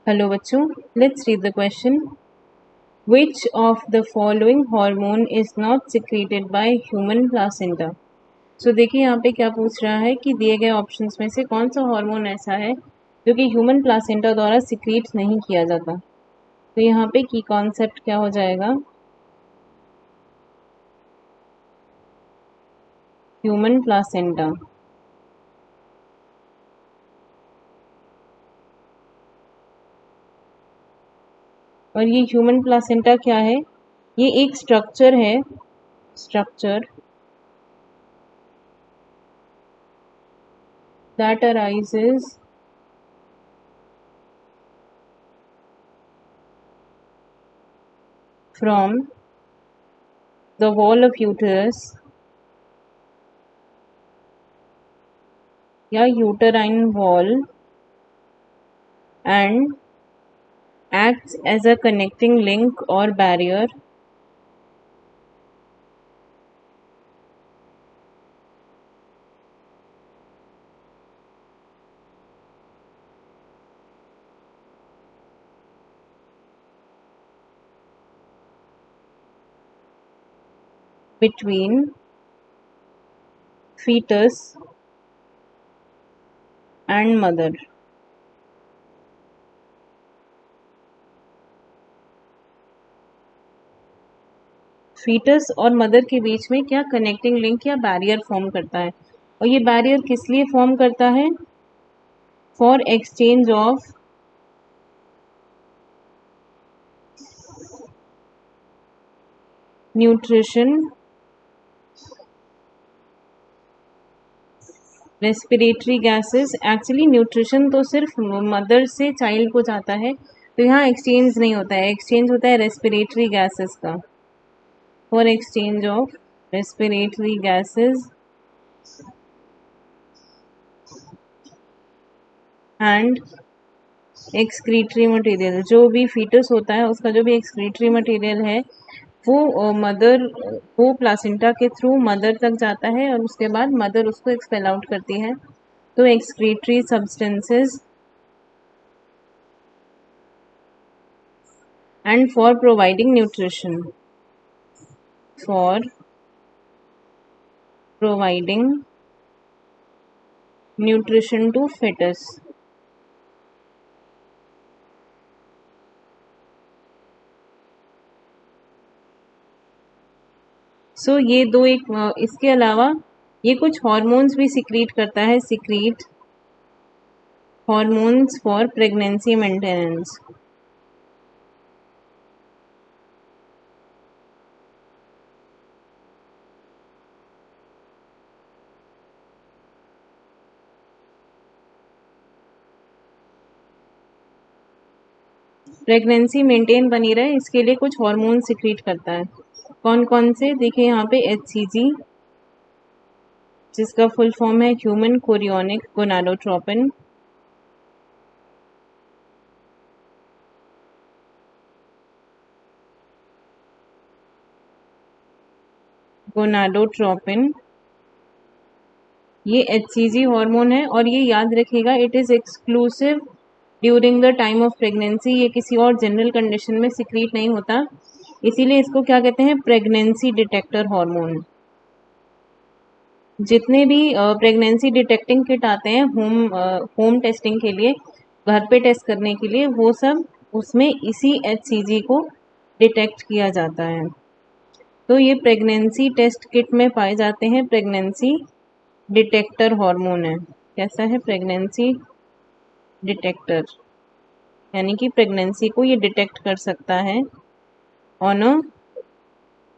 Hello बच्चों, let's read the question. Which of the following hormone is not secreted by human placenta? So देखिए यहाँ पे क्या पूछ रहा है कि दिए गए ऑप्शंस में से कौन सा हार्मोन ऐसा है जो कि ह्यूमन प्लासेंटा द्वारा सिक्रीट नहीं किया जाता. तो यहाँ पे की कॉन्सेप्ट क्या हो जाएगा, ह्यूमन प्लासेंटा. और ये ह्यूमन प्लासेंटा क्या है, ये एक स्ट्रक्चर है, structure that arises from the wall of uterus या uterine wall and acts as a connecting link or barrier between fetus and mother. Fetus और मदर के बीच में क्या कनेक्टिंग लिंक या बैरियर फॉर्म करता है, और ये बैरियर किस लिए फॉर्म करता है, for exchange of nutrition, respiratory gases. Actually nutrition तो सिर्फ मदर से चाइल्ड को जाता है, तो यहाँ एक्सचेंज नहीं होता है, एक्सचेंज होता है रेस्पिरेटरी गैसेस का, for exchange of respiratory gases and excretory material. जो भी फीटस होता है उसका जो भी एक्सक्रीटरी मटेरियल है वो मदर, वो प्लासेंटा के थ्रू मदर तक जाता है और उसके बाद मदर उसको एक्सपेल आउट करती है. तो excretory substances and for providing nutrition, for providing nutrition to fetus. So ये दो एक इसके अलावा ये कुछ हॉर्मोन्स भी सिक्रीट करता है, secrete hormones for pregnancy maintenance. Pregnancy maintain बनी रहे इसके लिए कुछ हार्मोन सिक्रीट करता है. कौन कौन से, देखिए यहाँ पे HCG, जिसका फुल फॉर्म है ह्यूमन कोरियोनिक गोनाडोट्रोपिन, गोनाडोट्रोपिन. ये HCG हार्मोन है और ये याद रखिएगा it is exclusive during the time of pregnancy. ये किसी और जनरल कंडीशन में सिक्रीट नहीं होता, इसीलिए इसको क्या कहते हैं, प्रेगनेंसी डिटेक्टर हार्मोन. जितने भी प्रेगनेंसी डिटेक्टिंग किट आते हैं होम टेस्टिंग के लिए, घर पे टेस्ट करने के लिए, वो सब उसमें इसी HCG को डिटेक्ट किया जाता है. तो ये प्रेगनेंसी टेस्ट किट में पाए जाते हैं, प्रेगनेंसी डिटेक्टर हार्मोन है. कैसा है, प्रेगनेंसी डिटेक्टर, यानी कि प्रेगनेंसी को ये डिटेक्ट कर सकता है ऑन अ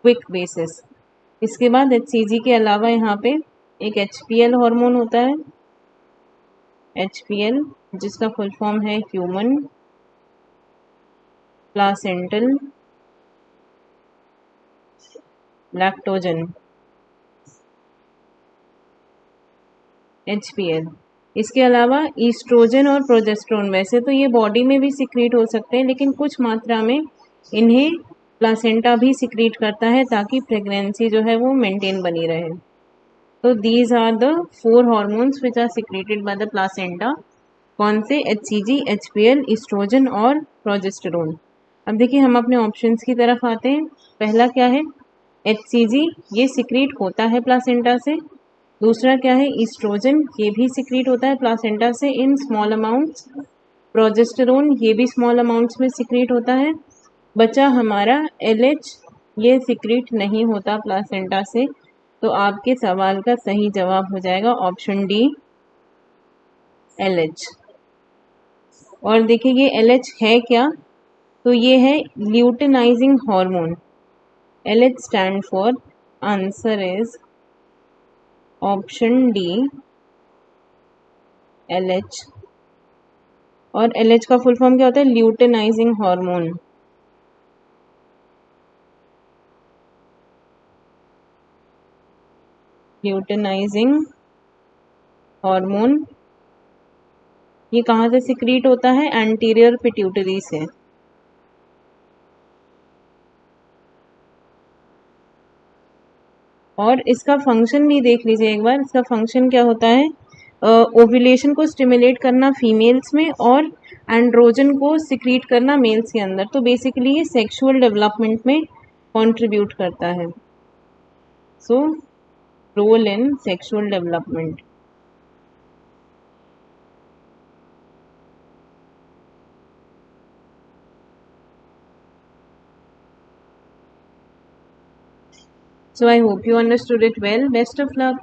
क्विक बेसिस. इसके बाद HCG के अलावा यहाँ पे एक HPL हार्मोन होता है, HPL, जिसका फुल फॉर्म है ह्यूमन प्लासेंटल लैक्टोजन, HPL. इसके अलावा ईस्ट्रोजन और प्रोजेस्टेरोन, वैसे तो ये बॉडी में भी सिक्रीट हो सकते हैं लेकिन कुछ मात्रा में इन्हें प्लासेंटा भी सिक्रीट करता है ताकि प्रेगनेंसी जो है वो मेंटेन बनी रहे. तो these are the 4 hormones which are secreted by the placenta कौन से? HCG, HPL, ईस्ट्रोजन और प्रोजेस्टेरोन। अब देखिए हम अपने ऑप्शंस की तरफ आते हैं। पहला क्या है? HCG, ये सिक्रीट होता है प्लासेंटा से। दूसरा क्या है? ईस्ट्रोजन, ये भी सिक्रीट होता है प्लासेंटा से इन स्मॉल अमाउंट्स। प्रोजेस्टेरोन, ये भी स्मॉल अमाउंट्स में सिक्रीट होता है। बचा हमारा LH, ये सिक्रीट नहीं होता प्लासेंटा से। तो आपके सवाल का सही जवाब हो जाएगा ऑप्शन डी, LH। और देखिए ये LH है क्या? तो ये है luteinising hormone. LH stand for, answer is option D, LH। और LH का फुल फॉर्म क्या होता है? Luteinising hormone. ल्यूटेनाइजिंग हार्मोन ये कहाँ से सिक्रीट होता है? एंटीरियर पिट्यूटरी से। और इसका फंक्शन भी देख लीजिए एक बार। इसका फंक्शन क्या होता है? ओव्यूलेशन को स्टिमुलेट करना फीमेल्स में और एंड्रोजन को सिक्रीट करना मेल्स के अंदर। तो बेसिकली ये सेक्सुअल डेवलपमेंट में कंट्रीब्यूट करता है। So role in sexual development. So I hope you understood it well. Best of luck.